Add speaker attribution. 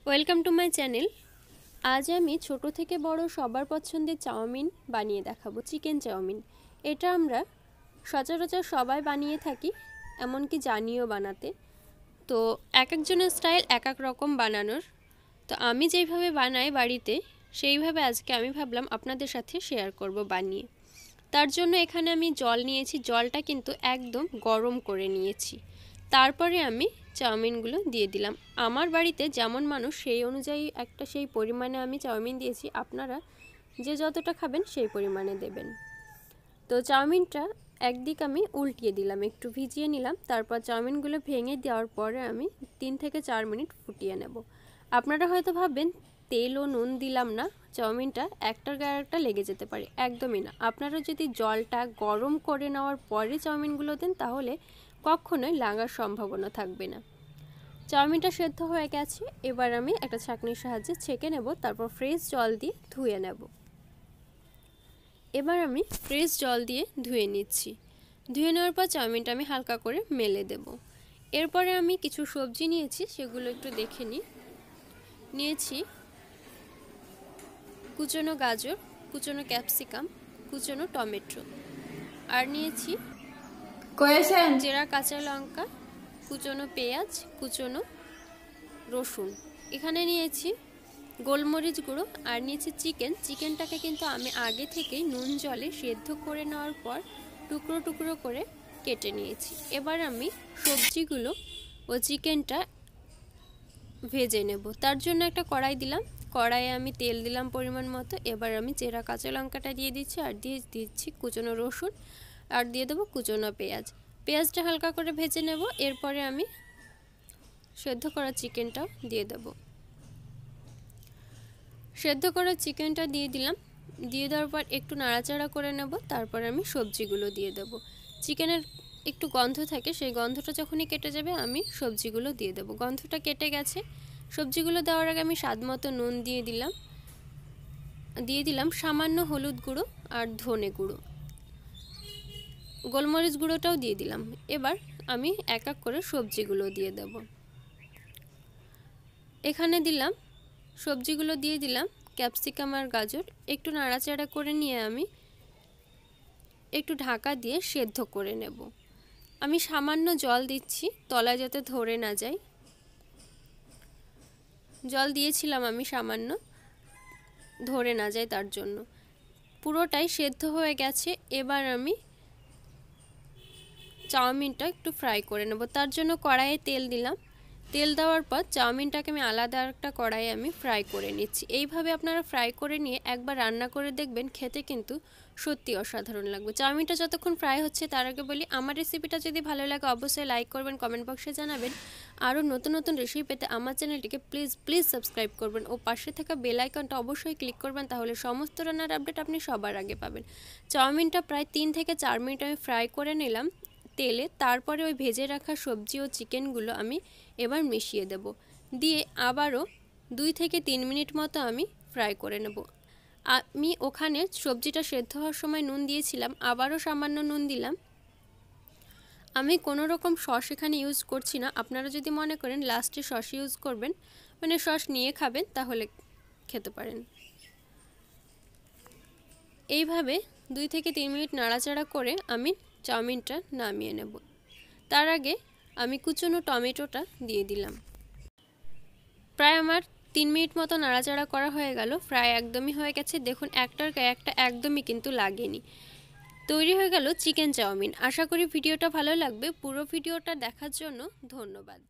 Speaker 1: Welcome to my channel. আজ আমি ছোট থেকে বড় সবার পছন্দের চাউমিন বানিয়ে দেখাবো, চিকেন চাউমিন। এটা আমরা সচরাচর সবাই বানিয়ে থাকি, এমনকি জানিও বানাতে। তো এক একজনের স্টাইল এক এক রকম বানানোর। তো আমি যেইভাবে বানাই বাড়িতে, সেইভাবে আজকে আমি ভাবলাম আপনাদের সাথে শেয়ার করব বানিয়ে। তার জন্য এখানে আমি জল নিয়েছি, জলটা কিন্তু একদম গরম করে নিয়েছি। তারপরে আমি চাউমিনগুলো দিয়ে দিলাম। আমার বাড়িতে যেমন মানুষ সেই অনুযায়ী সেই পরিমাণে আমি চাউমিন দিয়েছি। আপনারা যে যতটা খাবেন সেই পরিমাণে দেবেন। তো চাউমিনটা একদিক আমি উল্টিয়ে দিলাম, একটু ভিজিয়ে নিলাম। তারপর চাউমিনগুলো ভেঙে দেওয়ার পরে আমি 3 থেকে 4 মিনিট ফুটিয়ে নেব। আপনারা হয়তো ভাববেন তেল ও নুন দিলাম না, চাউমিনটা একটার গায়ে একটা লেগে যেতে পারে। একদমই না। আপনারা যদি জলটা গরম করে নেওয়ার পরে চাউমিনগুলো দেন, তাহলে কখনোই লাগার সম্ভাবনা থাকবে না। চাউমিনটা সেদ্ধ হয়ে গেছে, এবার আমি একটা ছাঁকনির সাহায্যে ছেঁকে নেব। তারপর ফ্রেশ জল দিয়ে ধুয়ে নেব। এবার আমি ফ্রেশ জল দিয়ে ধুয়ে নিচ্ছি। ধুয়ে নেওয়ার পর চাউমিনটা আমি হালকা করে মেলে দেব। এরপরে আমি কিছু সবজি নিয়েছি, সেগুলো একটু দেখে নিই। নিয়েছি কুচনো গাজর, কুচনো ক্যাপসিকাম, কুচনো টমেটো, আর নিয়েছি চেরা কাঁচা লঙ্কা, কুচনো পেঁয়াজ, কুচনো রসুন। এখানে নিয়েছি গোলমরিচ গুঁড়ো, আর নিয়েছি চিকেনটাকে কিন্তু আমি আগে থেকেই নুন জলে সেদ্ধ করে নেওয়ার পর টুকরো টুকরো করে কেটে নিয়েছি। এবার আমি সবজিগুলো ও চিকেনটা ভেজে নেব। তার জন্য একটা কড়াই দিলাম, কড়াইয়ে আমি তেল দিলাম পরিমাণ মতো। এবার আমি চেরা কাঁচা লঙ্কাটা দিয়ে দিচ্ছি, আর দিয়ে দিচ্ছি কুচনো রসুন, আর দিয়ে দেবো কুচনো পেঁয়াজ। পেঁয়াজটা হালকা করে ভেজে নেব। এরপরে আমি সেদ্ধ করা চিকেনটাও দিয়ে দেব। সেদ্ধ করা চিকেনটা দিয়ে দিলাম। দিয়ে দেওয়ার পর একটু নাড়াচাড়া করে নেব। তারপর আমি সবজিগুলো দিয়ে দেব। চিকেনের একটু গন্ধ থাকে, সেই গন্ধটা যখনই কেটে যাবে আমি সবজিগুলো দিয়ে দেব। গন্ধটা কেটে গেছে। সবজিগুলো দেওয়ার আগে আমি স্বাদ মতো নুন দিয়ে দিলাম সামান্য হলুদ গুঁড়ো আর ধনে গুঁড়ো, গোলমরিচ গুঁড়োটাও দিয়ে দিলাম। এবার আমি এক এক করে সবজিগুলো দিয়ে দেব। এখানে দিলাম সবজিগুলো দিয়ে দিলাম ক্যাপসিকাম আর গাজর। একটু নাড়াচাড়া করে নিয়ে আমি একটু ঢাকা দিয়ে সেদ্ধ করে নেব। আমি সামান্য জল দিচ্ছি, তলায় যাতে ধরে না যায়। জল দিয়েছিলাম আমি সামান্য, ধরে না যায় তার জন্য। পুরোটাই সেদ্ধ হয়ে গেছে। এবার আমি চাউমিনটা একটু ফ্রাই করে নেব। তার জন্য কড়াইয়ে তেল দিলাম। তেল দেওয়ার পর চাউমিনটাকে আমি আলাদা একটা কড়াইয়ে আমি ফ্রাই করে নিচ্ছি। এইভাবে আপনারা ফ্রাই করে নিয়ে একবার রান্না করে দেখবেন, খেতে কিন্তু সত্যি অসাধারণ লাগবে। চাউমিনটা যতক্ষণ ফ্রাই হচ্ছে, তার আগে বলি আমার রেসিপিটা যদি ভালো লাগে অবশ্যই লাইক করবেন, কমেন্ট বক্সে জানাবেন। আরও নতুন নতুন রেসিপি পেতে আমার চ্যানেলটিকে প্লিজ সাবস্ক্রাইব করবেন ও পাশে থাকা বেল আইকনটা অবশ্যই ক্লিক করবেন, তাহলে সমস্ত রান্নার আপডেট আপনি সবার আগে পাবেন। চাউমিনটা প্রায় 3 থেকে 4 মিনিট আমি ফ্রাই করে নিলাম তেলে। তারপরে ওই ভেজে রাখা সবজি ও চিকেনগুলো আমি এবার মিশিয়ে দেব। দিয়ে আবারও 2 থেকে 3 মিনিট মতো আমি ফ্রাই করে নেব। আমি ওখানে সবজিটা সেদ্ধ হওয়ার সময় নুন দিয়েছিলাম, আবারও সামান্য নুন দিলাম। আমি কোনো রকম সস এখানে ইউজ করছি না। আপনারা যদি মনে করেন লাস্টে সস ইউজ করবেন, মানে সস নিয়ে খাবেন, তাহলে খেতে পারেন। এইভাবে 2 থেকে 3 মিনিট নাড়াচাড়া করে আমি চাউমিনটা নামিয়ে নেব। তার আগে আমি কুচনো টমেটোটা দিয়ে দিলাম। প্রায় আমার 3 মিনিট মতো নাড়াচাড়া করা হয়ে গেল। ফ্রাই একদমই হয়ে গেছে। দেখুন একটার গায়ে একটা একদমই কিন্তু লাগেনি। তৈরি হয়ে গেল চিকেন চাউমিন। আশা করি ভিডিওটা ভালো লাগবে। পুরো ভিডিওটা দেখার জন্য ধন্যবাদ।